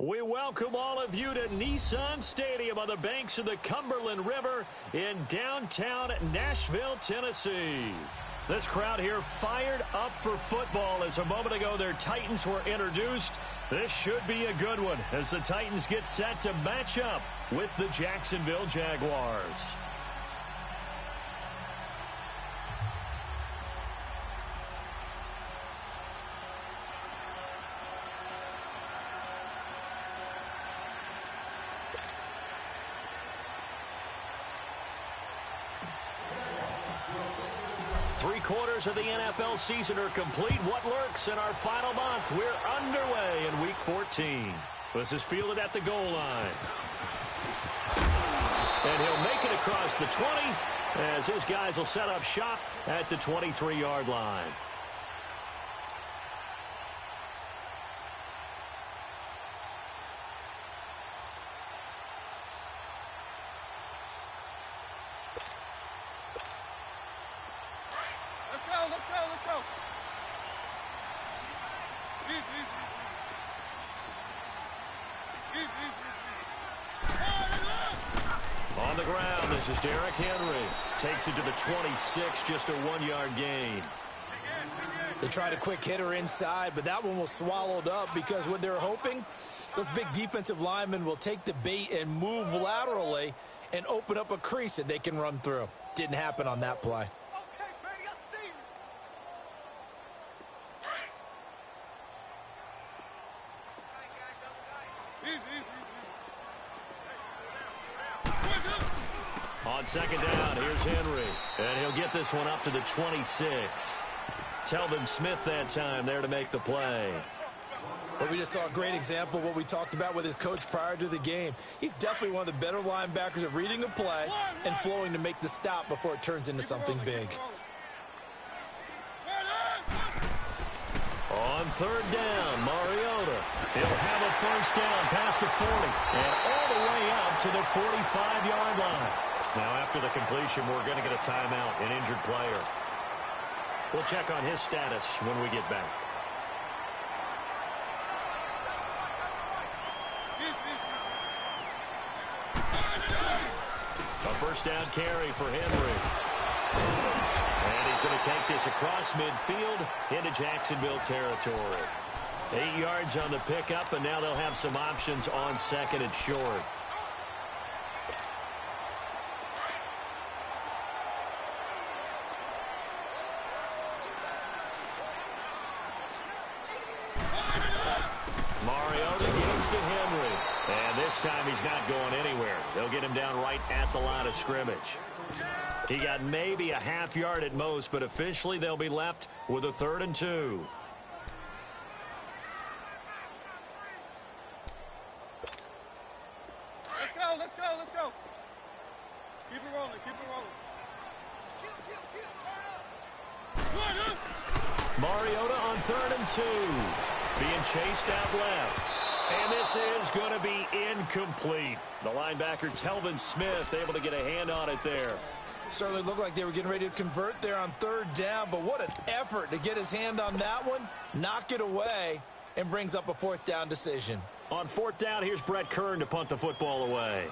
We welcome all of you to Nissan Stadium on the banks of the Cumberland River in downtown Nashville, Tennessee. This crowd here fired up for football as a moment ago their Titans were introduced. This should be a good one as the Titans get set to match up with the Jacksonville Jaguars. Three-quarters of the NFL season are complete. What lurks in our final month? We're underway in Week 14. This is fielded at the goal line. And he'll make it across the 20 as his guys will set up shop at the 23-yard line. Let's go. On the ground, this is Derrick Henry. Takes it to the 26, just a 1-yard gain. They tried a quick hitter inside, but that one was swallowed up because what they're hoping, those big defensive linemen will take the bait and move laterally and open up a crease that they can run through. Didn't happen on that play. On second down, here's Henry. And he'll get this one up to the 26. Telvin Smith that time there to make the play. But we just saw a great example of what we talked about with his coach prior to the game. He's definitely one of the better linebackers at reading the play and flowing to make the stop before it turns into something big. On third down, Mariota. He'll have a first down past the 40 and all the way up to the 45-yard line. Now, after the completion, we're going to get a timeout, an injured player. We'll check on his status when we get back. A first down carry for Henry. And he's going to take this across midfield into Jacksonville territory. 8 yards on the pickup, and now they'll have some options on second and short. Mariota gives to Henry. And this time he's not going anywhere. They'll get him down right at the line of scrimmage. He got maybe a half yard at most, but officially they'll be left with a 3rd and 2. Let's go. Keep it rolling. Mariota on 3rd and 2. Being chased out left. And this is going to be incomplete. The linebacker, Telvin Smith, able to get a hand on it there. Certainly looked like they were getting ready to convert there on 3rd down, but what an effort to get his hand on that one, knock it away, and brings up a 4th down decision. On 4th down, here's Brett Kern to punt the football away.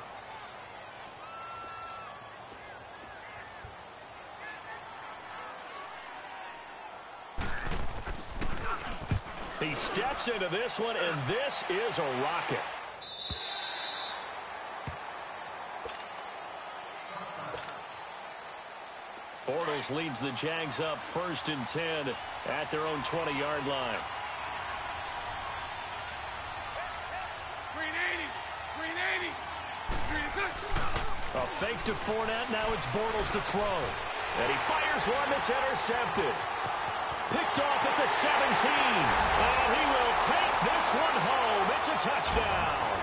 He steps into this one, and this is a rocket. Bortles leads the Jags up 1st and 10 at their own 20-yard line. 380. A fake to Fournette. Now it's Bortles to throw. And he fires one that's intercepted. Picked off at the 17. And he will take this one home. It's a touchdown.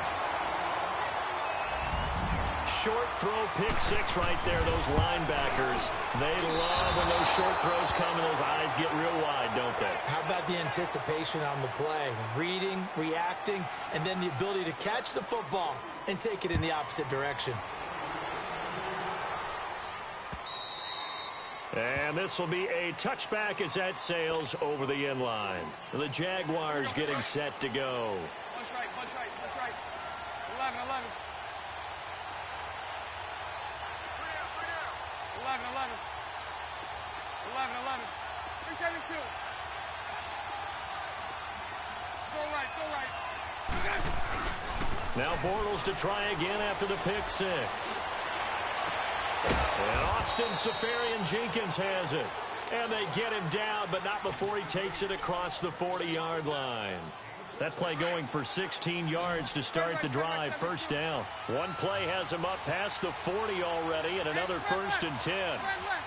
Short throw, pick 6 right there. Those linebackers, they love when those short throws come and those eyes get real wide, don't they? How about the anticipation on the play? Reading, reacting, and then the ability to catch the football and take it in the opposite direction. And this will be a touchback as that sails over the end line. The Jaguars getting set to go. Punch right. 11. 372. So right. Now Bortles to try again after the pick six. And Austin Seferian-Jenkins has it. And they get him down, but not before he takes it across the 40-yard line. That play going for 16 yards to start the drive. First down. One play has him up past the 40 already, and another 1st and 10. Spread left.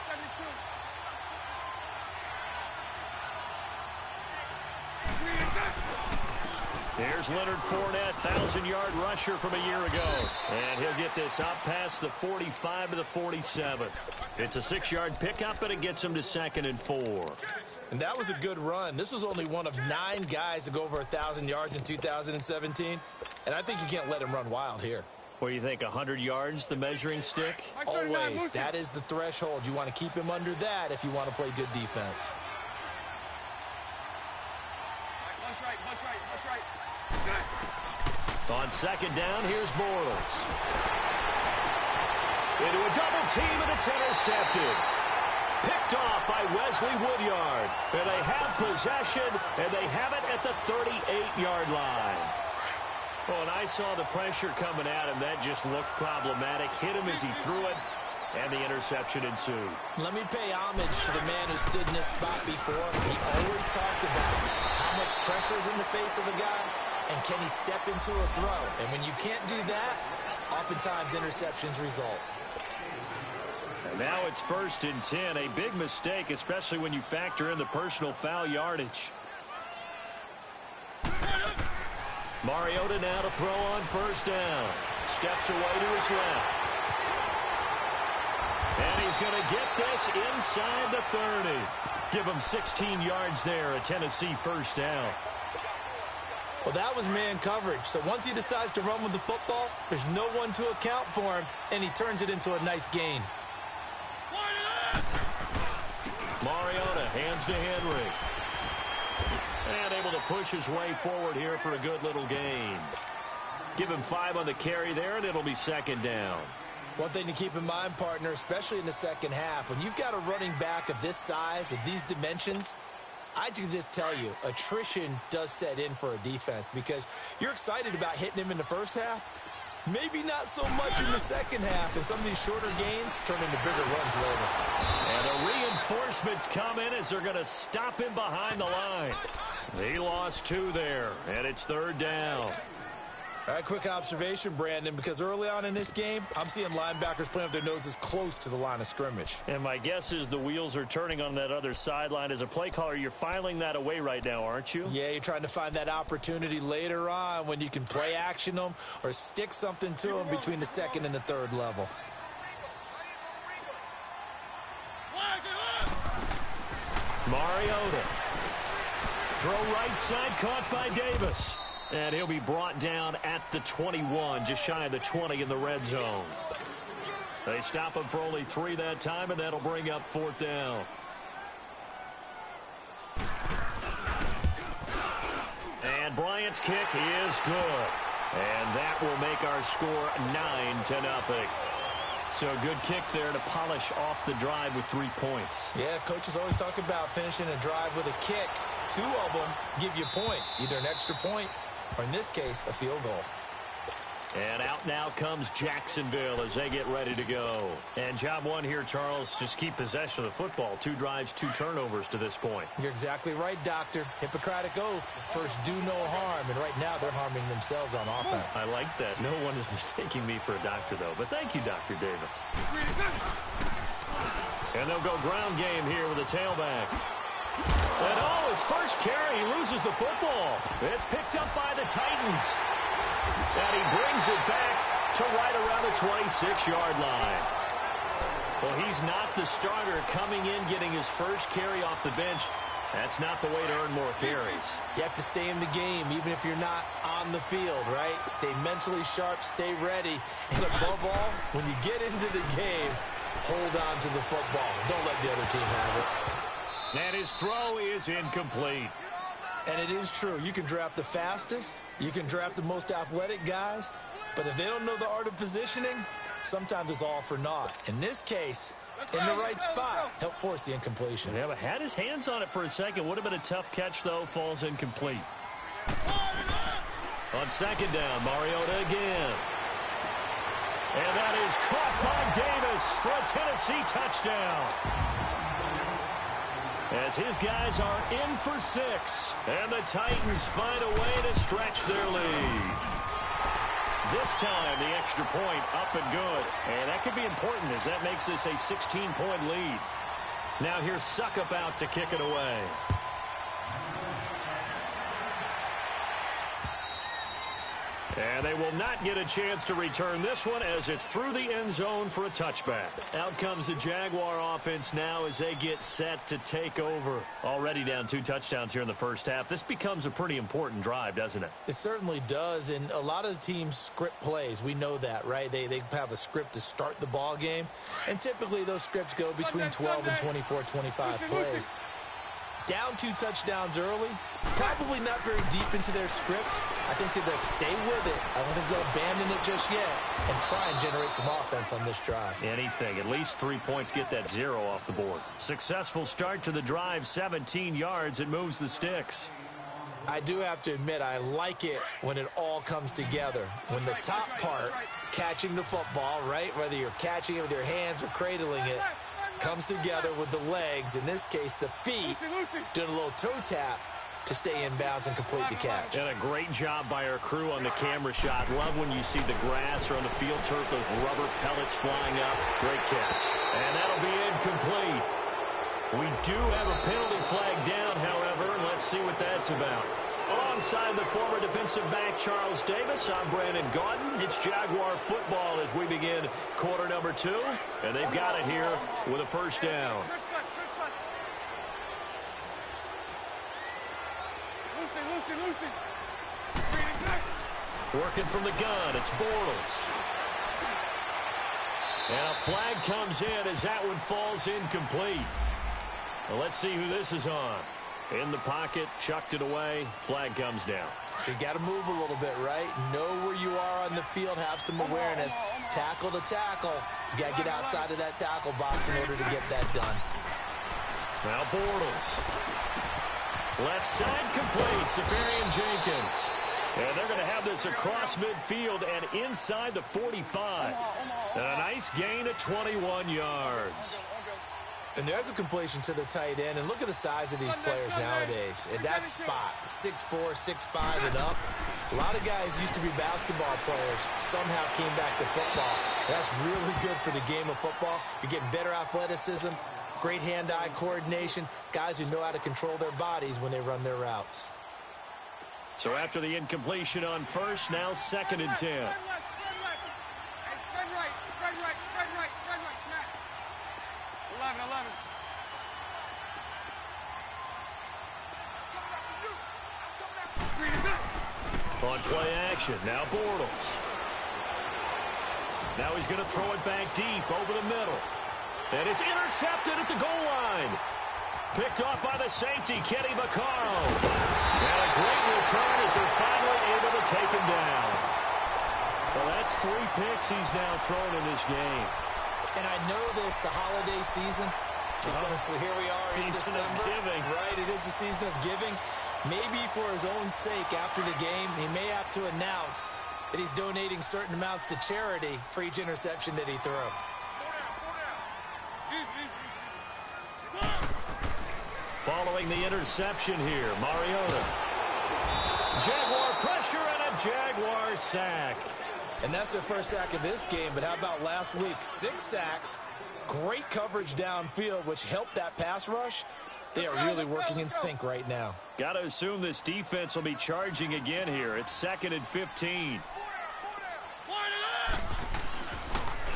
72. Here's Leonard Fournette, 1,000-yard rusher from a year ago. And he'll get this up past the 45 to the 47. It's a 6-yard pickup, and it gets him to 2nd and 4. And that was a good run. This was only one of 9 guys to go over 1,000 yards in 2017. And I think you can't let him run wild here. What do you think, 100 yards, the measuring stick? Always. That is the threshold. You want to keep him under that if you want to play good defense. Bunch right. On 2nd down, here's Bortles. Into a double team, and it's intercepted. Picked off by Wesley Woodyard. And they have possession, and they have it at the 38-yard line. Oh, and I saw the pressure coming at him. That just looked problematic. Hit him as he threw it, and the interception ensued. Let me pay homage to the man who stood in this spot before. He always talked about how much pressure is in the face of a guy, and can he step into a throw. And when you can't do that, oftentimes interceptions result. And now it's 1st and 10. A big mistake, especially when you factor in the personal foul yardage. Mariota now to throw on 1st down. Steps away to his left. And he's going to get this inside the 30. Give him 16 yards there, a Tennessee 1st down. Well, that was man coverage. So once he decides to run with the football, there's no one to account for him, and he turns it into a nice gain. Mariota hands to Henry. And able to push his way forward here for a good little gain. Give him 5 on the carry there, and it'll be 2nd down. One thing to keep in mind, partner, especially in the second half, when you've got a running back of this size, of these dimensions, I can just tell you, attrition does set in for a defense because you're excited about hitting him in the first half. Maybe not so much in the second half, and some of these shorter gains turn into bigger runs later. And the reinforcements come in as they're going to stop him behind the line. He lost 2 there, and it's 3rd down. All right, quick observation, Brandon, because early on in this game, I'm seeing linebackers playing with their noses close to the line of scrimmage. And my guess is the wheels are turning on that other sideline. As a play caller, you're filing that away right now, aren't you? Yeah, you're trying to find that opportunity later on when you can play action them or stick something to them between the 2nd and the 3rd level. Mariota. Throw right side, caught by Davis. And he'll be brought down at the 21, just shy of the 20 in the red zone. They stop him for only 3 that time, and that'll bring up 4th down. And Bryant's kick is good. And that will make our score 9-0. So a good kick there to polish off the drive with 3 points. Yeah, coaches always talk about finishing a drive with a kick. 2 of them give you points, either an extra point or, in this case, a field goal. And out now comes Jacksonville as they get ready to go. And job 1 here, Charles, just keep possession of the football. 2 drives, 2 turnovers to this point. You're exactly right, Doctor. Hippocratic oath. First, do no harm. And right now, they're harming themselves on offense. I like that. No one is mistaking me for a doctor, though. But thank you, Dr. Davis. And they'll go ground game here with a tailback. And his first carry, he loses the football. It's picked up by the Titans. And he brings it back to right around the 26-yard line. Well, he's not the starter coming in, getting his first carry off the bench. That's not the way to earn more carries. You have to stay in the game, even if you're not on the field, right? Stay mentally sharp, stay ready. And above all, when you get into the game, hold on to the football. Don't let the other team have it. And his throw is incomplete. And it is true. You can draft the fastest. You can draft the most athletic guys. But if they don't know the art of positioning, sometimes it's all for naught. In this case, in the right spot, help force the incompletion. Yeah, but had his hands on it for a second. Would have been a tough catch, though. Falls incomplete. On second down, Mariota again. And that is caught by Davis for a Tennessee touchdown. As his guys are in for 6. And the Titans find a way to stretch their lead. This time, the extra point up and good. And that could be important as that makes this a 16-point lead. Now here's Suckup out to kick it away. And they will not get a chance to return this one as it's through the end zone for a touchback. Out comes the Jaguar offense now as they get set to take over. Already down 2 touchdowns here in the first half. This becomes a pretty important drive, doesn't it? It certainly does, and a lot of the teams script plays. We know that, right? They have a script to start the ball game, and typically those scripts go between 12 and 24, 25 plays. Down 2 touchdowns early, probably not very deep into their script. I think that they'll stay with it. I don't think they'll abandon it just yet and try and generate some offense on this drive. Anything. At least 3 points, get that 0 off the board. Successful start to the drive, 17 yards. It moves the sticks. I do have to admit, I like it when it all comes together. When the top part, catching the football, right, whether you're catching it with your hands or cradling it, comes together with the legs, in this case the feet, doing a little toe tap to stay in bounds and complete the catch. And a great job by our crew on the camera shot. Love when you see the grass or on the field turf, those rubber pellets flying up. Great catch. And that'll be incomplete. We do have a penalty flag down, however. Let's see what that's about. Alongside the former defensive back Charles Davis, I'm Brandon Gaudin. It's Jaguar football as we begin quarter number 2. And they've got it here with a first down. Working from the gun, it's Bortles. And a flag comes in as that one falls incomplete. Well, let's see who this is on. In the pocket, chucked it away, flag comes down. So you got to move a little bit, right? Know where you are on the field, have some awareness. Tackle to tackle. You got to get outside of that tackle box in order to get that done. Now Bortles. Left side complete, Safarian Jenkins. And they're going to have this across midfield and inside the 45. And a nice gain of 21 yards. And there's a completion to the tight end. And look at the size of these players nowadays. At that spot, 6'4", 6'5", and up. A lot of guys used to be basketball players, somehow came back to football. That's really good for the game of football. You're getting better athleticism, great hand-eye coordination, guys who know how to control their bodies when they run their routes. So after the incompletion on first, now 2nd and 10. On play action, now Bortles. Now he's going to throw it back deep over the middle. And it's intercepted at the goal line. Picked off by the safety, Kenny Vaccaro. And a great return as they're finally able to take him down. Well, that's 3 picks he's now thrown in this game. And I know this, the holiday season, because here we are in December. Season of giving. Right, it is the season of giving. Maybe for his own sake after the game, he may have to announce that he's donating certain amounts to charity for each interception that he threw. Following the interception here, Mariota. Jaguar pressure and a Jaguar sack. And that's their first sack of this game, but how about last week? 6 sacks, great coverage downfield, which helped that pass rush. They are really working in sync right now. Got to assume this defense will be charging again here. It's 2nd and 15.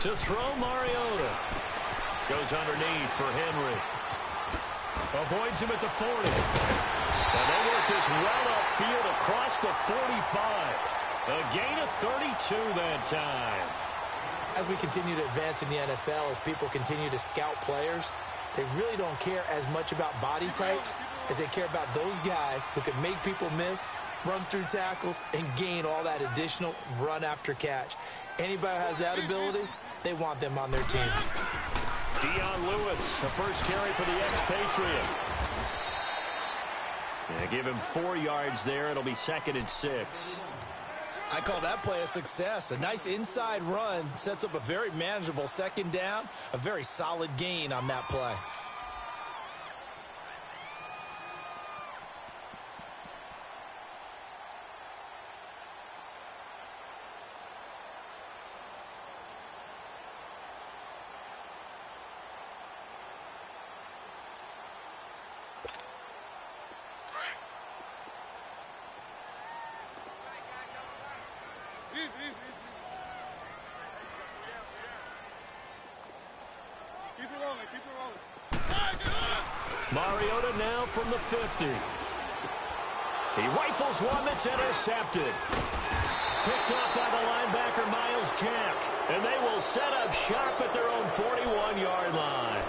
To throw, Mariota. Goes underneath for Henry. Avoids him at the 40. And they work this well upfield across the 45. A gain of 32 that time. As we continue to advance in the NFL, as people continue to scout players, they really don't care as much about body types. is they care about those guys who can make people miss, run through tackles, and gain all that additional run after catch. Anybody who has that ability, they want them on their team. Dion Lewis, the first carry for the expatriate. Yeah, give him 4 yards there. It'll be 2nd and 6. I call that play a success. A nice inside run sets up a very manageable 2nd down, a very solid gain on that play. Mariota now from the 50. He rifles one that's intercepted. Picked up by the linebacker, Miles Jack. And they will set up shop at their own 41-yard line.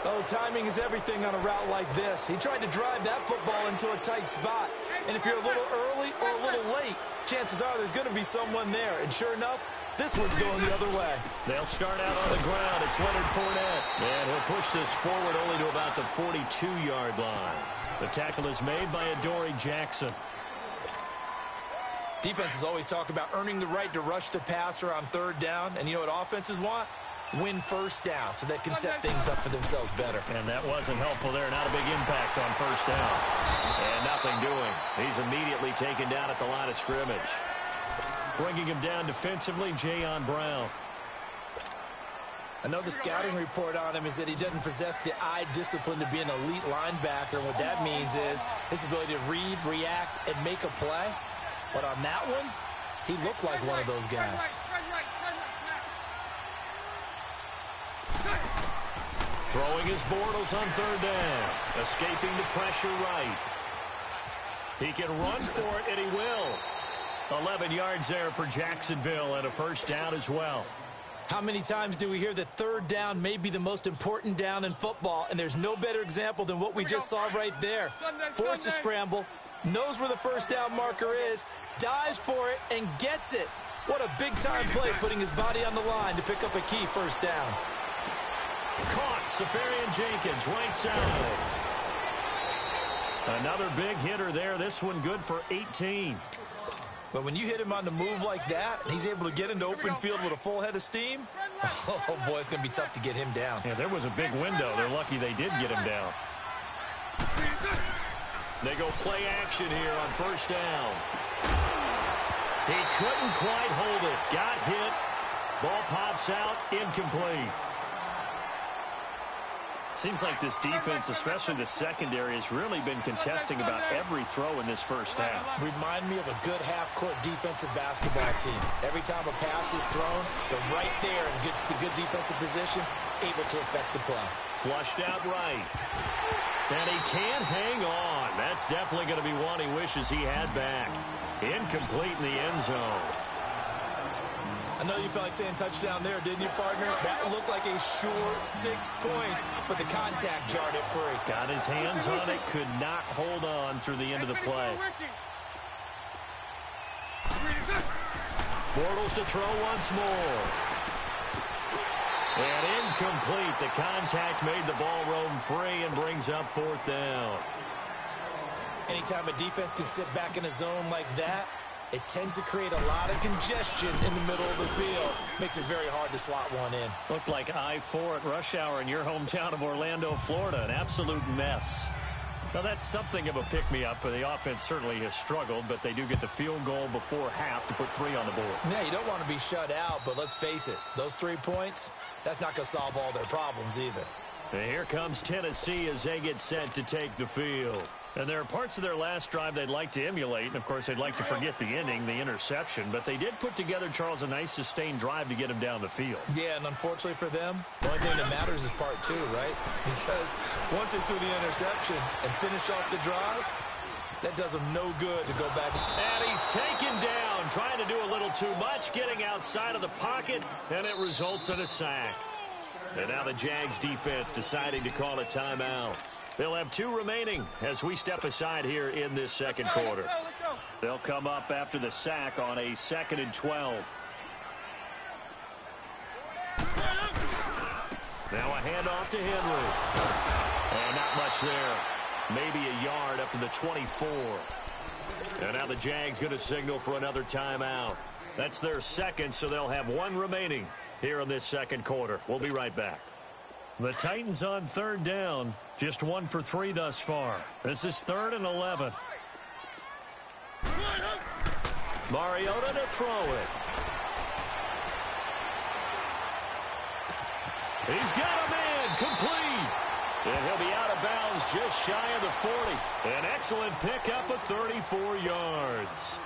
Oh, timing is everything on a route like this. He tried to drive that football into a tight spot. And if you're a little early or a little late, chances are there's going to be someone there. And sure enough, this one's going the other way. They'll start out on the ground. It's Leonard Fournette. And he'll push this forward only to about the 42-yard line. The tackle is made by Adoree Jackson. Defenses always talk about earning the right to rush the passer on 3rd down. And you know what offenses want? Win 1st down so they can set things up for themselves better. And that wasn't helpful there. Not a big impact on 1st down. And nothing doing. He's immediately taken down at the line of scrimmage. Bringing him down defensively, Jayon Brown. I know the scouting report on him is that he doesn't possess the eye discipline to be an elite linebacker. What that means is his ability to read, react, and make a play. But on that one, he looked like one of those guys. Throwing his Bortles on 3rd down. Escaping the pressure right. He can run for it, and he will. 11 yards there for Jacksonville and a 1st down as well. How many times do we hear that 3rd down may be the most important down in football, and there's no better example than what we just saw right there. Forced to scramble, knows where the 1st down marker is, dives for it, and gets it. What a big-time play, putting his body on the line to pick up a key 1st down. Caught, Safarian Jenkins, right side. Another big hitter there. This one good for 18. But when you hit him on the move like that, and he's able to get into open field with a full head of steam, oh, boy, it's going to be tough to get him down. Yeah, there was a big window. They're lucky they did get him down. They go play action here on 1st down. He couldn't quite hold it. Got hit. Ball pops out. Incomplete. Seems like this defense, especially the secondary, has really been contesting about every throw in this 1st half. Remind me of a good half-court defensive basketball team. Every time a pass is thrown, they're right there and gets the good defensive position, able to affect the play. Flushed out right. And he can't hang on. That's definitely going to be one he wishes he had back. Incomplete in the end zone. I know you felt like saying touchdown there, didn't you, partner? That looked like a short 6 points, but the contact jarred it free. Got his hands on it, could not hold on through the end of the play. Bortles to throw once more. And incomplete. The contact made the ball roam free and brings up 4th down. Anytime a defense can sit back in a zone like that, it tends to create a lot of congestion in the middle of the field. Makes it very hard to slot one in. Looked like I-4 at rush hour in your hometown of Orlando, Florida. An absolute mess. Now, that's something of a pick-me-up. The offense certainly has struggled, but they do get the field goal before half to put 3 on the board. Yeah, you don't want to be shut out, but let's face it. Those 3 points, that's not going to solve all their problems either. And here comes Tennessee as they get set to take the field. And there are parts of their last drive they'd like to emulate. And, of course, they'd like to forget the ending, the interception. But they did put together, Charles, a nice sustained drive to get him down the field. Yeah, and unfortunately for them, the only thing that matters is part 2, right? Because once they threw the interception and finished off the drive, that does them no good to go back. And he's taken down, trying to do a little too much, getting outside of the pocket, and it results in a sack. And now the Jags defense deciding to call a timeout. They'll have 2 remaining as we step aside here in this second quarter. Let's go. They'll come up after the sack on a 2nd and 12. Now a handoff to Henry. And not much there. Maybe a yard up to the 24. And now the Jags going to signal for another timeout. That's their second, so they'll have 1 remaining here in this second quarter. We'll be right back. The Titans on 3rd down. Just 1 for 3 thus far. This is 3rd and 11. Mariota to throw it. He's got a man complete. And he'll be out of bounds just shy of the 40. An excellent pickup of 34 yards.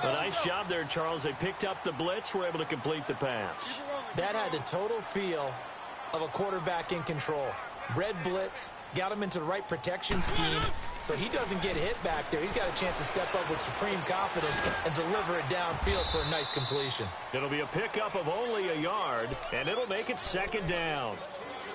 A nice job there, Charles. They picked up the blitz, were able to complete the pass. That had the total feel of a quarterback in control. Red blitz, got him into the right protection scheme, so he doesn't get hit back there. He's got a chance to step up with supreme confidence and deliver it downfield for a nice completion. It'll be a pickup of only a yard, and it'll make it 2nd down.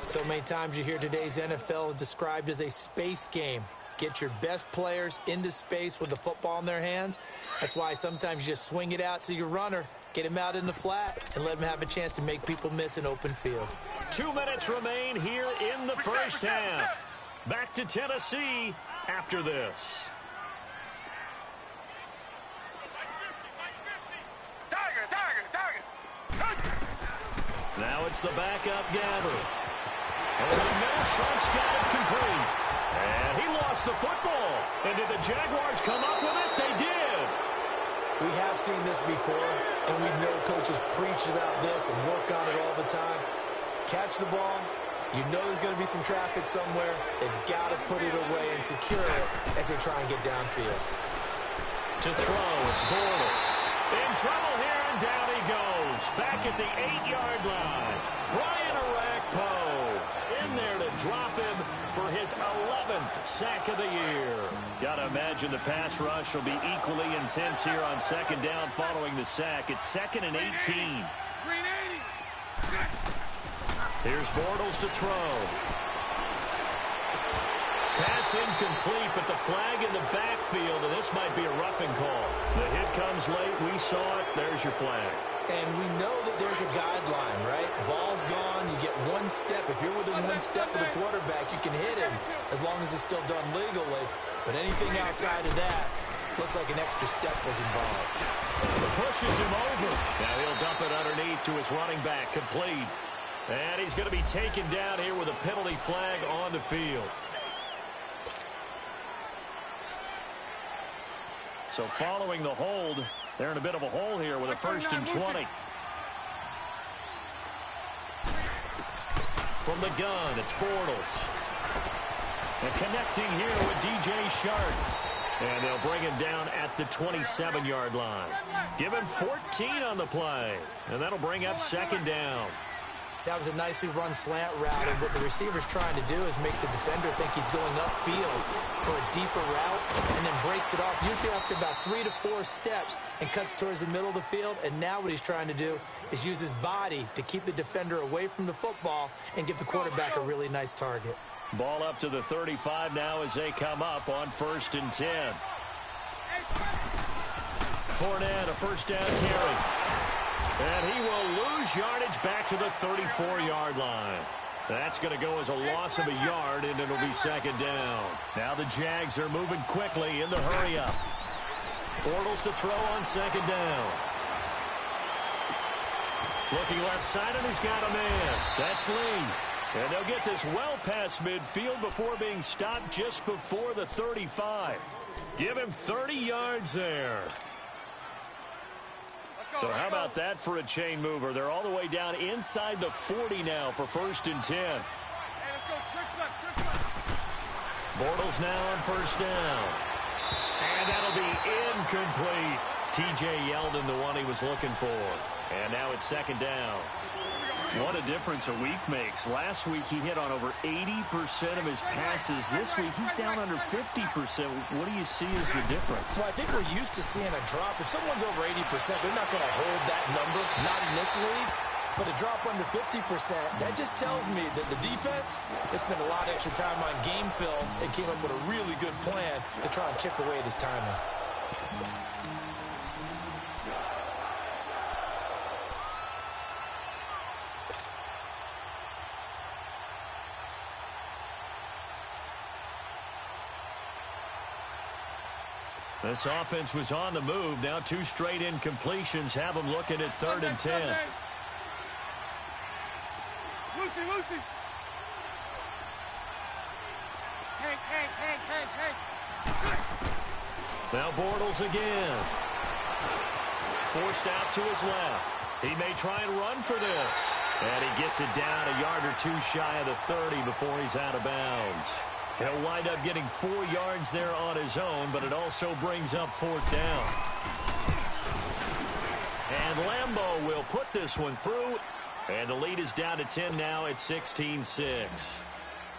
So many times you hear today's NFL described as a space game. Get your best players into space with the football in their hands. That's why sometimes you just swing it out to your runner, get him out in the flat, and let him have a chance to make people miss an open field. 2 minutes remain here in the first half. Back to Tennessee after this. Now it's the backup Gabbert. And Milshunt's got it complete. And he lost the football. And did the Jaguars come up with it? They did. We have seen this before, and we know coaches preach about this and work on it all the time. Catch the ball. You know there's going to be some traffic somewhere. They've got to put it away and secure it as they try and get downfield. To throw, it's Bortles. In trouble here, and down he goes. Back at the 8-yard line. Brian Orakpo in there to drop him for his 11th sack of the year. Got to imagine the pass rush will be equally intense here on 2nd down following the sack. It's 2nd and 18. Here's Bortles to throw. Pass incomplete, but the flag in the backfield, and this might be a roughing call. The hit comes late. We saw it. There's your flag. And we know that there's a guideline, right? Ball's gone. You get 1 step. If you're within 1 step of the quarterback, you can hit him as long as it's still done legally. But anything outside of that looks like an extra step was involved. Pushes him over. Now he'll dump it underneath to his running back, complete. And he's going to be taken down here with a penalty flag on the field. So following the hold, they're in a bit of a hole here with a 1st and 20. From the gun, it's Bortles. And connecting here with DJ Shark. And they'll bring him down at the 27-yard line. Give him 14 on the play. And that'll bring up 2nd down. That was a nicely run slant route, and what the receiver's trying to do is make the defender think he's going upfield for a deeper route and then breaks it off, usually after about 3 to 4 steps, and cuts towards the middle of the field. And now what he's trying to do is use his body to keep the defender away from the football and give the quarterback a really nice target. Ball up to the 35 now as they come up on 1st and 10. Fournette, a 1st down carry. And he will lose yardage back to the 34-yard line. That's going to go as a loss of a yard, and it'll be 2nd down. Now the Jags are moving quickly in the hurry-up. Bortles to throw on 2nd down. Looking left side, and he's got a man. That's Lee. And they'll get this well past midfield before being stopped just before the 35. Give him 30 yards there. So how about that for a chain mover? They're all the way down inside the 40 now for 1st and 10. Hey, let's go. Trick left. Bortles now on 1st down. And that'll be incomplete. T.J. Yeldon, the one he was looking for. And now it's 2nd down. What a difference a week makes. Last week he hit on over 80% of his passes. This week he's down under 50%. What do you see as the difference? Well, I think we're used to seeing a drop. If someone's over 80%, they're not going to hold that number, not in this league. But a drop under 50%, that just tells me that the defense has spent a lot of extra time on game films and came up with a really good plan to try and chip away at his timing. This offense was on the move. Now 2 straight incompletions have them looking at 3rd and 10. Lucy. Hey. Now Bortles again. Forced out to his left. He may try and run for this. And he gets it down a yard or 2 shy of the 30 before he's out of bounds. He'll wind up getting 4 yards there on his own, but it also brings up 4th down. And Lambeau will put this one through, and the lead is down to 10 now at 16-6.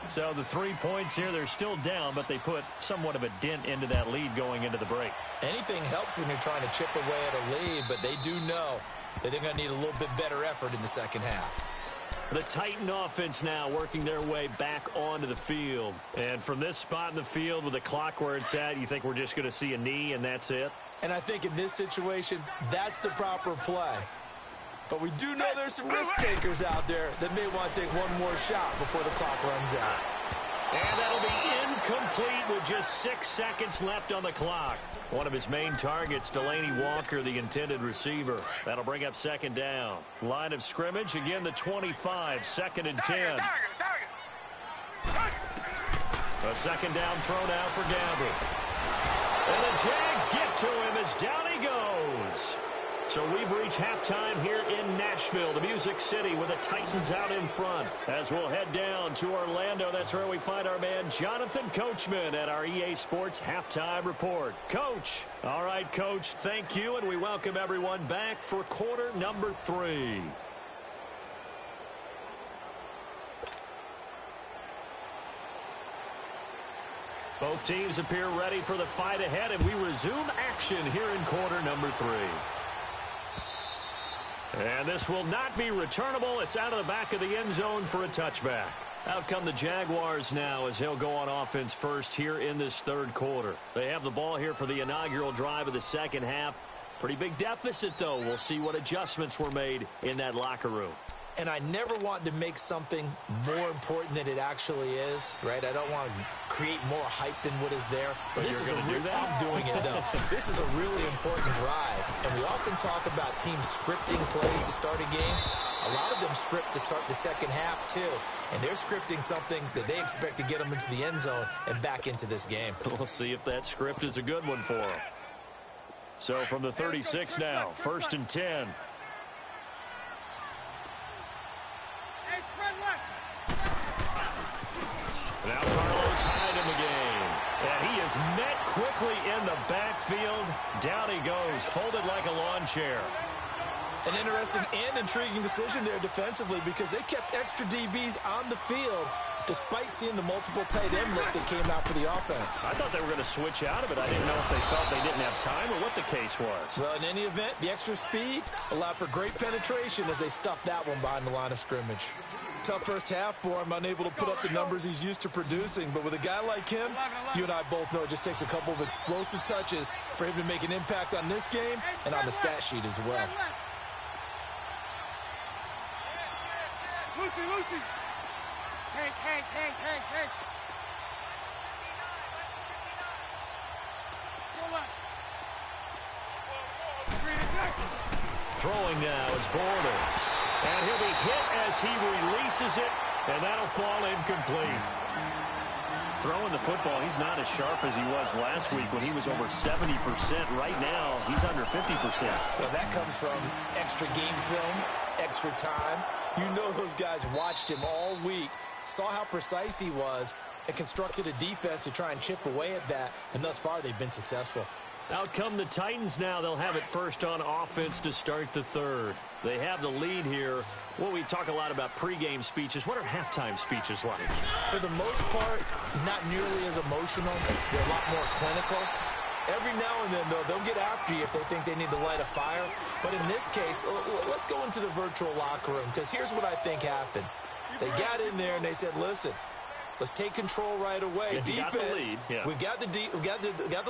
So the 3 points here, they're still down, but they put somewhat of a dent into that lead going into the break. Anything helps when you're trying to chip away at a lead, but they do know that they're going to need a little bit better effort in the second half. The Titan offense now working their way back onto the field. And from this spot in the field with the clock where it's at, you think we're just going to see a knee and that's it? And I think in this situation, that's the proper play. But we do know there's some risk takers out there that may want to take one more shot before the clock runs out. And that'll be incomplete with just 6 seconds left on the clock. One of his main targets, Delaney Walker, the intended receiver. That'll bring up 2nd down. Line of scrimmage, again the 25, 2nd and 10. A 2nd down throw now for Gamble. And the Jags get to him as down he goes. So we've reached halftime here in Nashville, the Music City, with the Titans out in front. As we'll head down to Orlando, that's where we find our man Jonathan Coachman at our EA Sports Halftime Report. Coach. All right, Coach, thank you, and we welcome everyone back for quarter number 3. Both teams appear ready for the fight ahead, and we resume action here in quarter number 3. And this will not be returnable. It's out of the back of the end zone for a touchback. Out come the Jaguars now as he'll go on offense first here in this 3rd quarter. They have the ball here for the inaugural drive of the second half. Pretty big deficit, though. We'll see what adjustments were made in that locker room. And I never want to make something more important than it actually is, right? I don't want to create more hype than what is there. But this is I'm doing it, though. This is a really important drive. And we often talk about teams scripting plays to start a game. A lot of them script to start the second half, too. And they're scripting something that they expect to get them into the end zone and back into this game. We'll see if that script is a good one for them. So from the 36 now, 1st and 10. Now Carlos Hyde in the game. And he is met quickly in the backfield. Down he goes, folded like a lawn chair. An interesting and intriguing decision there defensively because they kept extra DBs on the field despite seeing the multiple tight end look that came out for the offense. I thought they were going to switch out of it. I didn't know if they felt they didn't have time or what the case was. Well, in any event, the extra speed allowed for great penetration as they stuffed that one behind the line of scrimmage. Tough first half for him, unable to put up the numbers he's used to producing. But with a guy like him, you and I both know it just takes a couple of explosive touches for him to make an impact on this game and on the stat sheet as well. Lucy. Hey. Throwing now is Bortles. And he'll be hit as he releases it, and that'll fall incomplete. Throwing the football, he's not as sharp as he was last week when he was over 70%. Right now, he's under 50%. Well, that comes from extra game film, extra time. You know those guys watched him all week, saw how precise he was, and constructed a defense to try and chip away at that, and thus far they've been successful. Out come the Titans now. They'll have it first on offense to start the 3rd. They have the lead here. Well, we talk a lot about pregame speeches. What are halftime speeches like? For the most part, not nearly as emotional. They're a lot more clinical. Every now and then, though, they'll get after you if they think they need to light a fire. But in this case, let's go into the virtual locker room, because here's what I think happened. They got in there and they said, listen, let's take control right away. Yeah, defense, we've got the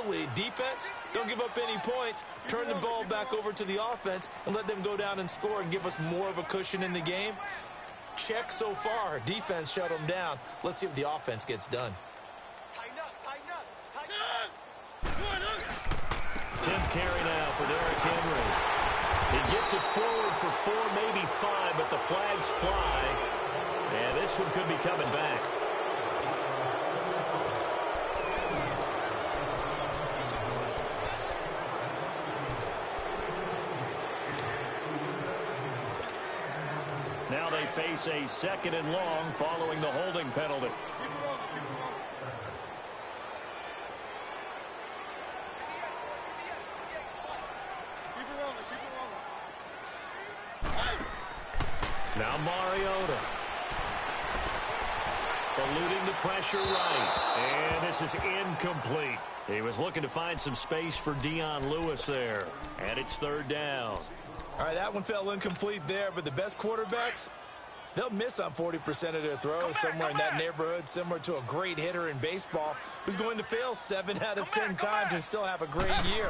lead. Defense, don't give up any points. Turn the ball back over to the offense and let them go down and score and give us more of a cushion in the game. Check so far. Defense shut them down. Let's see if the offense gets done. Tighten up, tighten up, tighten up. 10th carry now for Derrick Henry. He gets it forward for 4, maybe 5, but the flags fly. And this one could be coming back. Now they face a 2nd and long following the holding penalty. Now Mariota. Eluding the pressure right. And this is incomplete. He was looking to find some space for Dion Lewis there. And it's 3rd down. All right, that one fell incomplete there, but the best quarterbacks, they'll miss on 40% of their throws, somewhere in that neighborhood, similar to a great hitter in baseball who's going to fail 7 out of 10 times and still have a great year.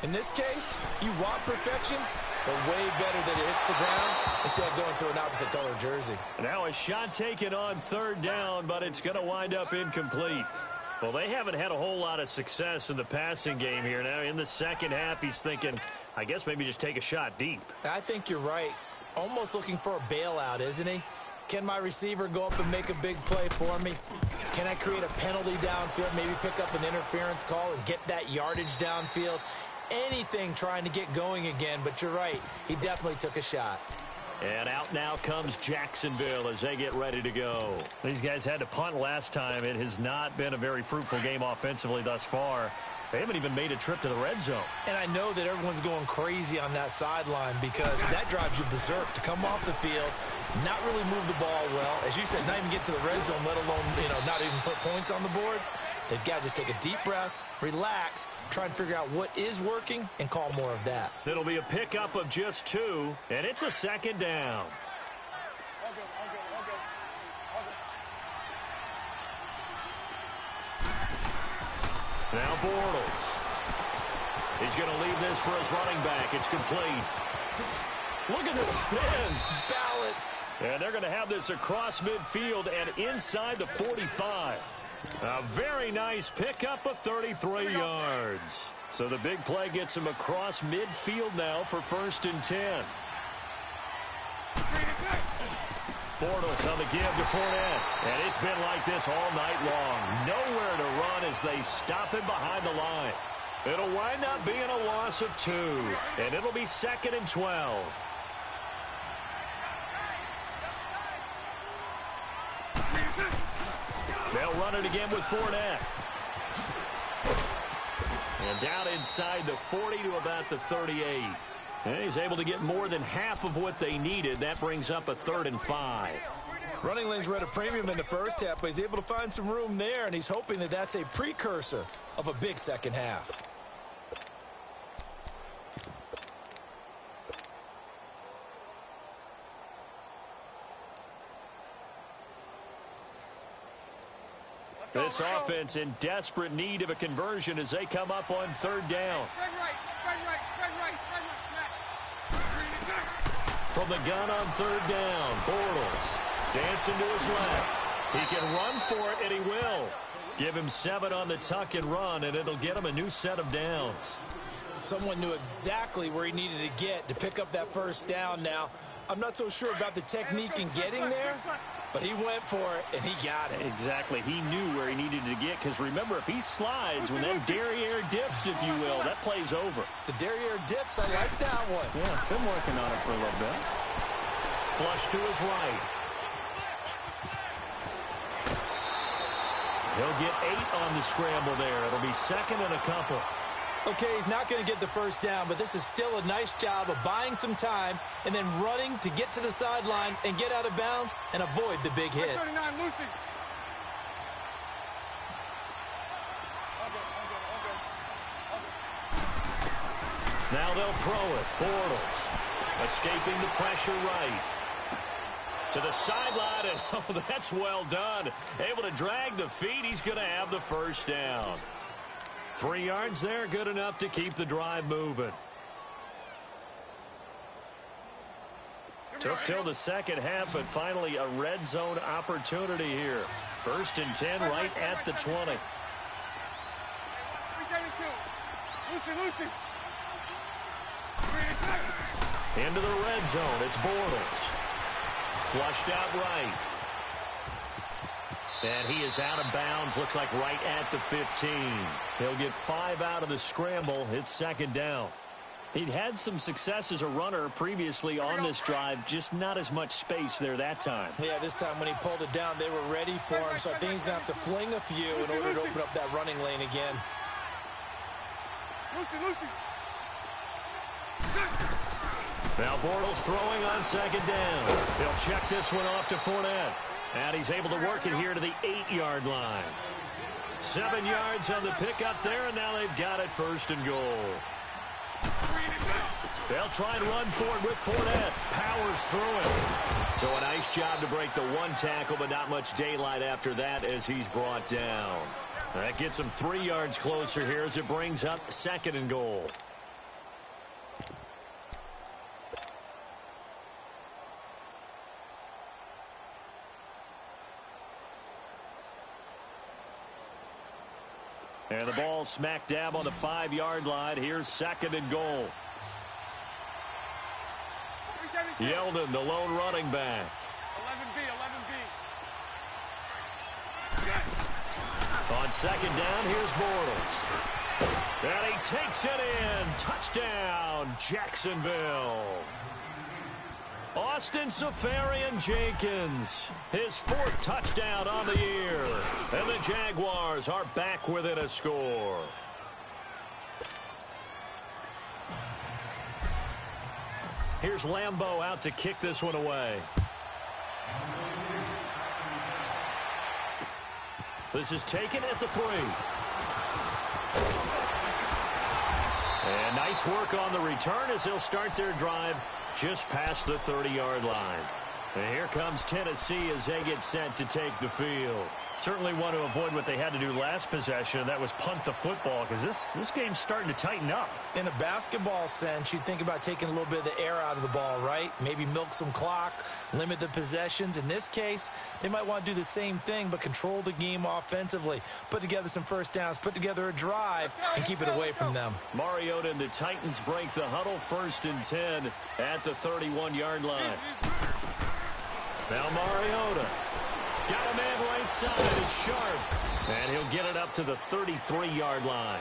In this case, you want perfection, but way better that it hits the ground instead of going to an opposite color jersey. Now a shot taken on 3rd down, but it's going to wind up incomplete. Well, they haven't had a whole lot of success in the passing game here. Now in the second half, he's thinking, I guess maybe just take a shot deep. I think you're right. Almost looking for a bailout, isn't he? Can my receiver go up and make a big play for me? Can I create a penalty downfield, maybe pick up an interference call and get that yardage downfield? Anything trying to get going again, but you're right. He definitely took a shot. And out now comes Jacksonville as they get ready to go. These guys had to punt last time. It has not been a very fruitful game offensively thus far. They haven't even made a trip to the red zone. And I know that everyone's going crazy on that sideline because that drives you berserk to come off the field, not really move the ball well. As you said, not even get to the red zone, let alone, not even put points on the board. They've got to just take a deep breath, relax, try and figure out what is working, and call more of that. It'll be a pickup of just 2, and it's a 2nd down. Now Bortles. He's going to leave this for his running back. It's complete. Look at the spin. Balance. And they're going to have this across midfield and inside the 45. A very nice pickup of 33 yards. So the big play gets him across midfield now for 1st and 10. Bortles on the give to Fournette. And it's been like this all night long. Nowhere to run as they stop him behind the line. It'll wind up being a loss of 2. And it'll be 2nd and 12. They'll run it again with Fournette. And down inside the 40 to about the 38. And he's able to get more than half of what they needed. That brings up a 3rd and 5. Running lanes were at a premium in the first half, but he's able to find some room there, and he's hoping that that's a precursor of a big second half. This offense in desperate need of a conversion as they come up on 3rd down. From the gun on 3rd down, Bortles dancing to his left. He can run for it, and he will. Give him 7 on the tuck and run, and it'll get him a new set of downs. Someone knew exactly where he needed to get to pick up that 1st down now. I'm not so sure about the technique in getting there, but he went for it, and he got it. Exactly. He knew where he needed to get, because remember, if he slides, when that derriere dips, if you will, that play's over. The derriere dips, I like that one. Yeah, been working on it for a little bit. Flush to his right. He'll get 8 on the scramble there. It'll be 2nd and a couple. Okay, he's not going to get the 1st down, but this is still a nice job of buying some time and then running to get to the sideline and get out of bounds and avoid the big hit. 39, Lucy. Now they'll throw it. Bortles escaping the pressure right. To the sideline, and oh, that's well done. Able to drag the feet. He's going to have the first down. 3 yards there, good enough to keep the drive moving. Took till the second half, but finally a red zone opportunity here. 1st and 10 right at the 20. 372. Into the red zone. It's Bortles. Flushed out right. And he is out of bounds. Looks like right at the 15. He'll get 5 out of the scramble. It's 2nd down. He'd had some success as a runner previously on this drive, just not as much space there that time. Yeah, this time when he pulled it down, they were ready for him, so I think he's going to have to fling a few in order to open up that running lane again. Lucy. Now Bortles throwing on 2nd down. He'll check this one off to Fournette. And he's able to work it here to the 8-yard line. 7 yards on the pickup there, and now they've got it 1st and goal. They'll try and run for it with Fournette. Powers through it. So a nice job to break the 1 tackle, but not much daylight after that as he's brought down. That gets him 3 yards closer here as it brings up 2nd and goal. And the ball smack dab on the 5-yard line. Here's 2nd and goal. Yeldon, the lone running back. 11B. On 2nd down, here's Bortles. And he takes it in. Touchdown, Jacksonville. Austin Seferian-Jenkins, his 4th touchdown on the year. And the Jaguars are back within a score. Here's Lambeau out to kick this one away. This is taken at the 3. And nice work on the return as they'll start their drive just past the 30-yard line. And here comes Tennessee as they get set to take the field. Certainly want to avoid what they had to do last possession, and that was punt the football, because this game's starting to tighten up. In a basketball sense, you think about taking a little bit of the air out of the ball, right? Maybe milk some clock, limit the possessions. In this case, they might want to do the same thing, but control the game offensively. Put together some first downs, put together a drive, and keep it away from them. Mariota and the Titans break the huddle 1st and 10 at the 31-yard line. Now Mariota. Got a man right side. It's Sharp. And he'll get it up to the 33-yard line.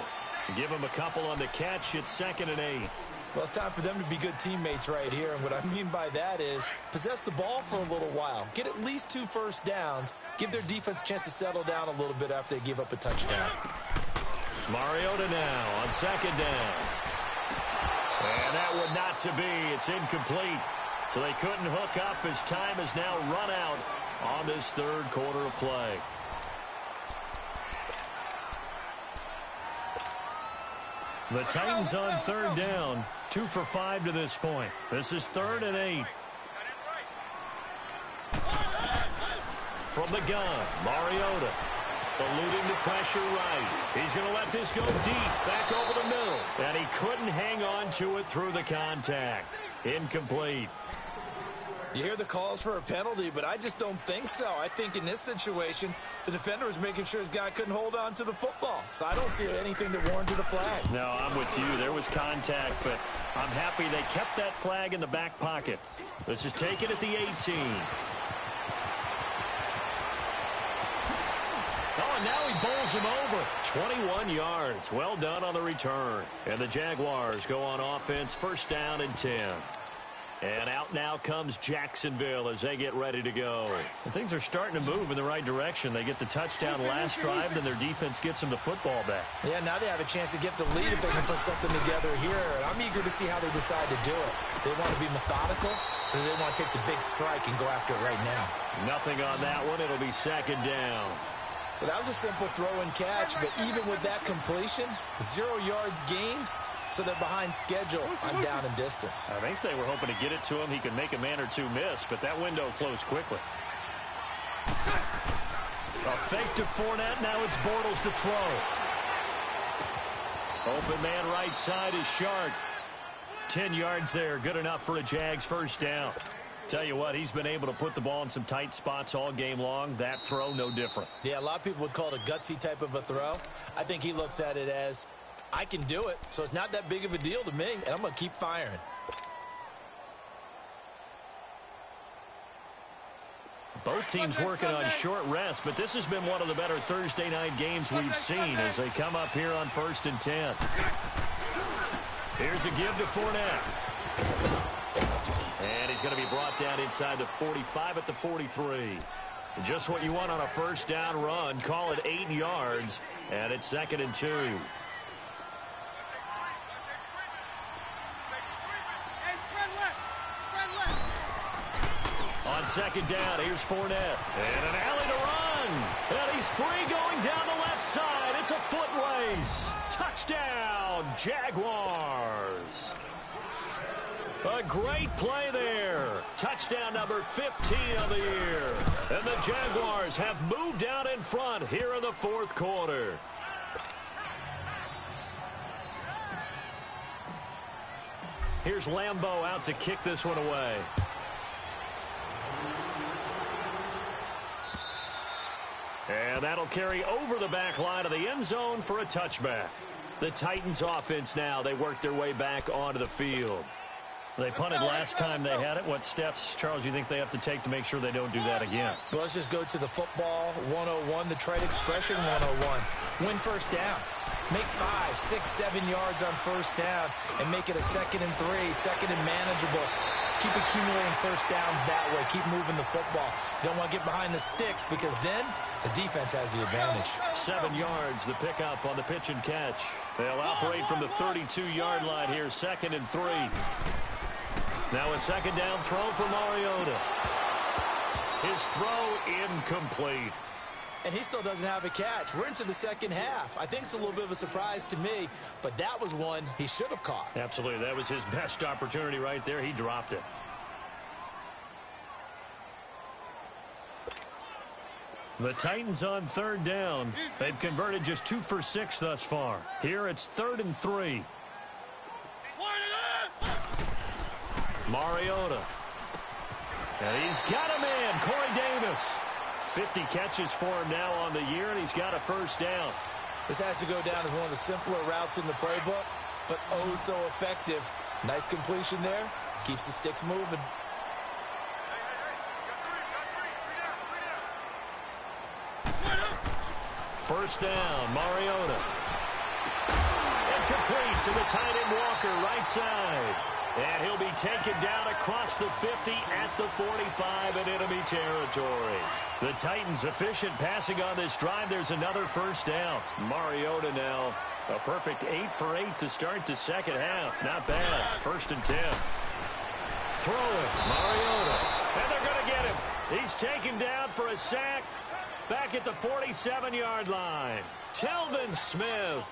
Give him a couple on the catch. It's 2nd and 8. Well, it's time for them to be good teammates right here. And what I mean by that is possess the ball for a little while. Get at least 2 first downs. Give their defense a chance to settle down a little bit after they give up a touchdown. Mariota now on 2nd down. And that would not to be. It's incomplete. So they couldn't hook up as time has now run out on this 3rd quarter of play. The Titans on 3rd down, 2 for 5 to this point. This is 3rd and 8. From the gun, Mariota eluding the pressure right. He's going to let this go deep, back over the middle. And he couldn't hang on to it through the contact. Incomplete. You hear the calls for a penalty, but I just don't think so. I think in this situation, the defender was making sure his guy couldn't hold on to the football. So I don't see anything that warranted a flag. No, I'm with you. There was contact, but I'm happy they kept that flag in the back pocket. This is taken at the 18. Oh, and now he bowls him over. 21 yards. Well done on the return. And the Jaguars go on offense, 1st down and 10. And out now comes Jacksonville as they get ready to go. And things are starting to move in the right direction. They get the touchdown last drive, and their defense gets them the football back. Yeah, now they have a chance to get the lead if they can put something together here. And I'm eager to see how they decide to do it. Do they want to be methodical, or do they want to take the big strike and go after it right now? Nothing on that one. It'll be 2nd down. Well, that was a simple throw and catch, but even with that completion, 0 yards gained, so they're behind schedule on down and distance. I think they were hoping to get it to him. He could make a man or two miss, but that window closed quickly. A fake to Fournette. Now it's Bortles to throw. Open man right side is Shark. 10 yards there. Good enough for a Jags first down. Tell you what, he's been able to put the ball in some tight spots all game long. That throw, no different. Yeah, a lot of people would call it a gutsy type of a throw. I think he looks at it as, I can do it, so it's not that big of a deal to me, and I'm going to keep firing. Both teams working on short rest, but this has been one of the better Thursday night games we've seen as they come up here on 1st and 10. Here's a give to Fournette. And he's going to be brought down inside the 45 at the 43. Just what you want on a first down run. Call it 8 yards, and it's 2nd and 2. On 2nd down, here's Fournette. And an alley to run. And he's free going down the left side. It's a foot race. Touchdown, Jaguars. A great play there. Touchdown number 15 of the year. And the Jaguars have moved out in front here in the 4th quarter. Here's Lambeau out to kick this one away. And that'll carry over the back line of the end zone for a touchback. The Titans offense now, they work their way back onto the field. They punted last time they had it. What steps, Charles, you think they have to take to make sure they don't do that again? Well, let's just go to the football 101, the trite expression 101. Win first down. Make 5, 6, 7 yards on first down and make it a 2nd and 3, 2nd and manageable. Keep accumulating first downs that way. Keep moving the football. You don't want to get behind the sticks because then the defense has the advantage. 7 yards, the pickup on the pitch and catch. They'll operate from the 32-yard line here, 2nd and 3. Now a 2nd down throw for Mariota. His throw incomplete. And he still doesn't have a catch. We're into the second half. I think it's a little bit of a surprise to me, but that was one he should have caught. Absolutely. That was his best opportunity right there. He dropped it. The Titans on 3rd down. They've converted just 2 for 6 thus far. Here it's 3rd and 3. Mariota. And he's got him in. Corey Davis. 50 catches for him now on the year, and he's got a first down. This has to go down as one of the simpler routes in the playbook, but oh so effective. Nice completion there. Keeps the sticks moving. First down, Mariota. Incomplete to the tight end Walker, right side. And he'll be taken down across the 50 at the 45 in enemy territory. The Titans efficient passing on this drive. There's another first down. Mariota now a perfect 8 for 8 to start the second half. Not bad. 1st and 10. Throw it. Mariota. And they're going to get him. He's taken down for a sack back at the 47-yard line. Telvin Smith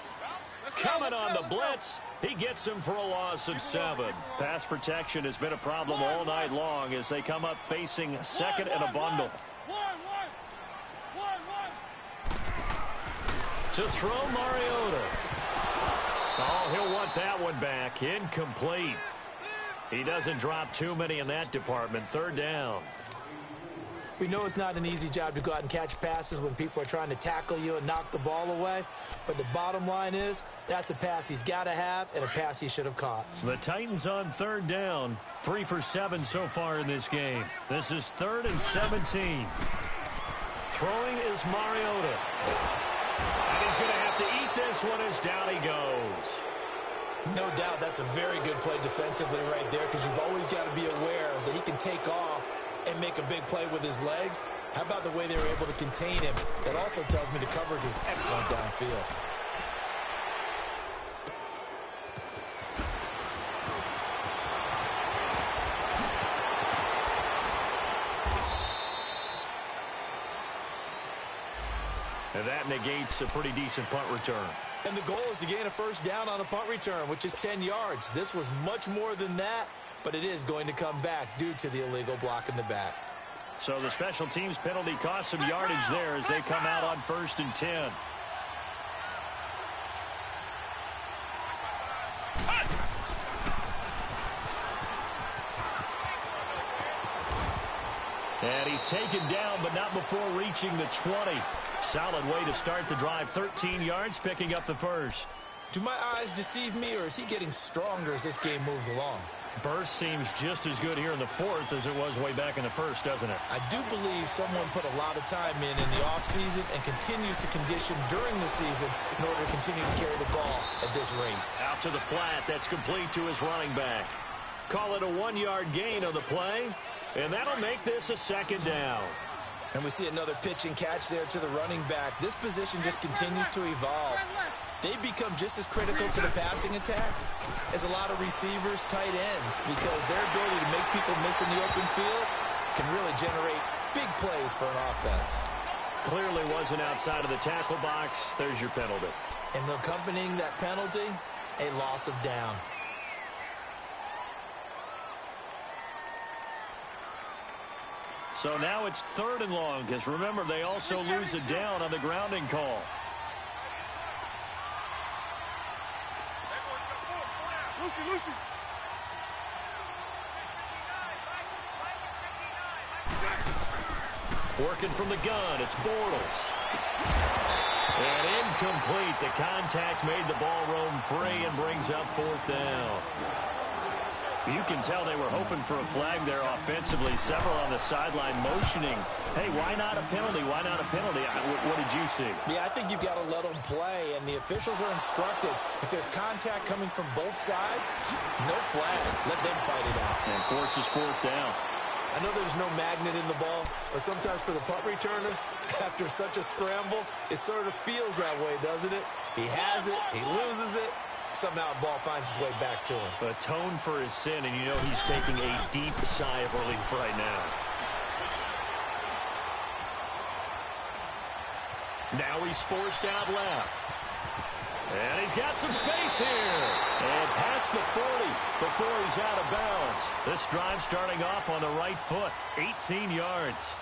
coming on the blitz. He gets him for a loss of 7. Pass protection has been a problem all night long as they come up facing 2nd and a bundle. To throw Mariota. Oh, he'll want that one back. Incomplete. He doesn't drop too many in that department. 3rd down. We know it's not an easy job to go out and catch passes when people are trying to tackle you and knock the ball away. But the bottom line is, that's a pass he's got to have and a pass he should have caught. The Titans on 3rd down. 3 for 7 so far in this game. This is 3rd and 17. Throwing is Mariota. And he's going to have to eat this one as down he goes. No doubt that's a very good play defensively right there because you've always got to be aware that he can take off and make a big play with his legs. How about the way they were able to contain him? That also tells me the coverage was excellent downfield. And that negates a pretty decent punt return. And the goal is to gain a first down on a punt return, which is 10 yards. This was much more than that, but it is going to come back due to the illegal block in the back. So the special teams penalty cost some yardage there as they come out on 1st and 10. And he's taken down, but not before reaching the 20. Solid way to start the drive. 13 yards, picking up the first. Do my eyes deceive me, or is he getting stronger as this game moves along? Burst seems just as good here in the 4th as it was way back in the 1st, doesn't it? I do believe someone put a lot of time in the offseason and continues to condition during the season in order to continue to carry the ball at this rate. Out to the flat. That's complete to his running back. Call it a 1-yard gain on the play, and that'll make this a 2nd down. And we see another pitch and catch there to the running back. This position just continues to evolve. They become just as critical to the passing attack as a lot of receivers, tight ends, because their ability to make people miss in the open field can really generate big plays for an offense. Clearly wasn't outside of the tackle box. There's your penalty. And accompanying that penalty, a loss of down. So now it's 3rd and long, because remember, they also lose a down on the grounding call. Lucy. Working from the gun, it's Bortles. And incomplete. The contact made the ball roam free and brings up 4th down. You can tell they were hoping for a flag there offensively. Several on the sideline motioning. Hey, why not a penalty? Why not a penalty? What did you see? Yeah, I think you've got to let them play, and the officials are instructed. If there's contact coming from both sides, no flag. Let them fight it out. And forces 4th down. I know there's no magnet in the ball, but sometimes for the punt returner, after such a scramble, it sort of feels that way, doesn't it? He has it, he loses it. Somehow the ball finds its way back to him. Atone for his sin, and you know he's taking a deep sigh of relief right now. Now he's forced out left. And he's got some space here. And past the 40 before he's out of bounds. This drive starting off on the right foot. 18 yards.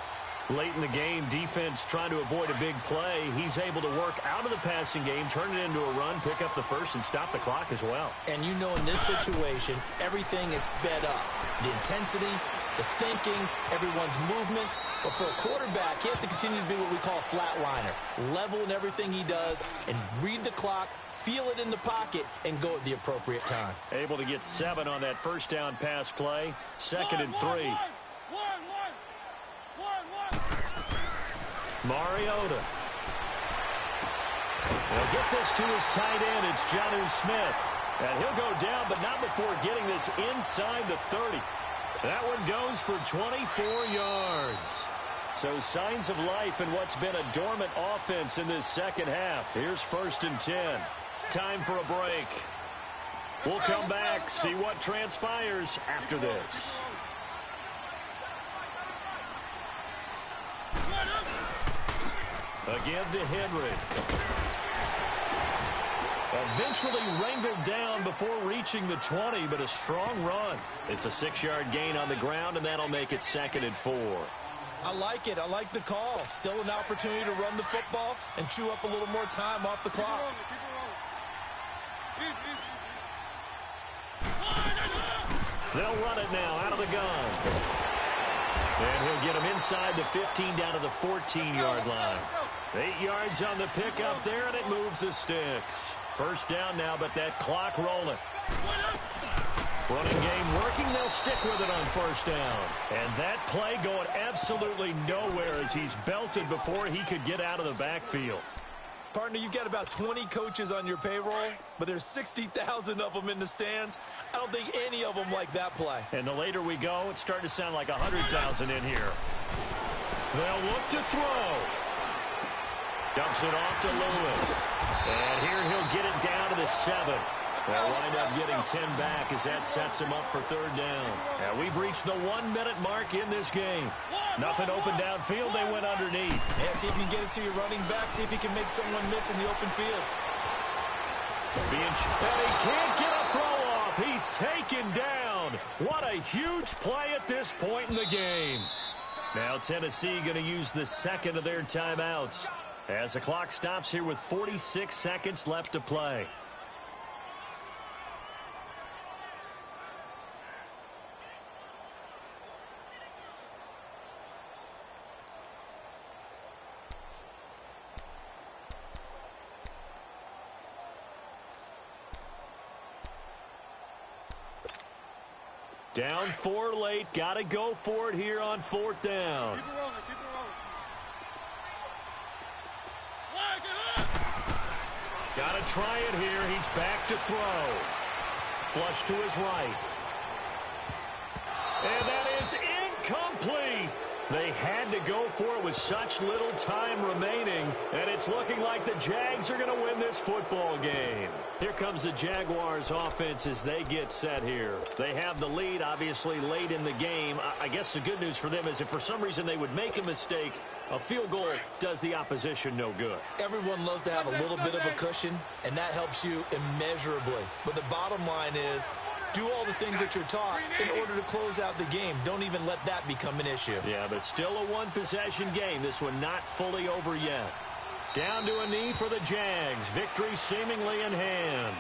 Late in the game, defense trying to avoid a big play. He's able to work out of the passing game, turn it into a run, pick up the first, and stop the clock as well. And you know in this situation, everything is sped up. The intensity, the thinking, everyone's movement. But for a quarterback, he has to continue to be what we call a flatliner. Level in everything he does and read the clock, feel it in the pocket, and go at the appropriate time. Able to get 7 on that first down pass play. 2nd and 3. Mariota. They'll get this to his tight end. It's Jonnu Smith. And he'll go down, but not before getting this inside the 30. That one goes for 24 yards. So signs of life in what's been a dormant offense in this second half. Here's 1st and 10. Time for a break. We'll come back, see what transpires after this. Again to Henry. Eventually wrangled down before reaching the 20, but a strong run. It's a 6-yard gain on the ground, and that'll make it 2nd and 4. I like it. I like the call. Still an opportunity to run the football and chew up a little more time off the clock. They'll run it now out of the gun. And he'll get him inside the 15 down to the 14-yard line. 8 yards on the pickup there, and it moves the sticks. First down now, but that clock rolling. Running game working. They'll stick with it on first down. And that play going absolutely nowhere as he's belted before he could get out of the backfield. Partner, you've got about 20 coaches on your payroll, but there's 60,000 of them in the stands. I don't think any of them like that play. And the later we go, it's starting to sound like 100,000 in here. They'll look to throw. Dumps it off to Lewis. And here he'll get it down to the 7. They'll wind up getting 10 back as that sets him up for third down. And we've reached the 1-minute mark in this game. Nothing open downfield. They went underneath. Yeah, see if you can get it to your running back. See if you can make someone miss in the open field. And he can't get a throw off. He's taken down. What a huge play at this point in the game. Now Tennessee going to use the second of their timeouts as the clock stops here with 46 seconds left to play. Down 4 late. Got to go for it here on 4th down. Keep it rolling, keep it rolling. Got to try it here. He's back to throw. Flush to his right. And that is incomplete. They had to go for it with such little time remaining, and it's looking like the Jags are going to win this football game. Here comes the Jaguars offense as they get set here. They have the lead, obviously, late in the game. I guess the good news for them is if for some reason they would make a mistake, a field goal does the opposition no good. Everyone loves to have a little bit of a cushion, and that helps you immeasurably. But the bottom line is, do all the things that you're taught in order to close out the game. Don't even let that become an issue. Yeah, but still a one-possession game. This one not fully over yet. Down to a knee for the Jags. Victory seemingly in hand.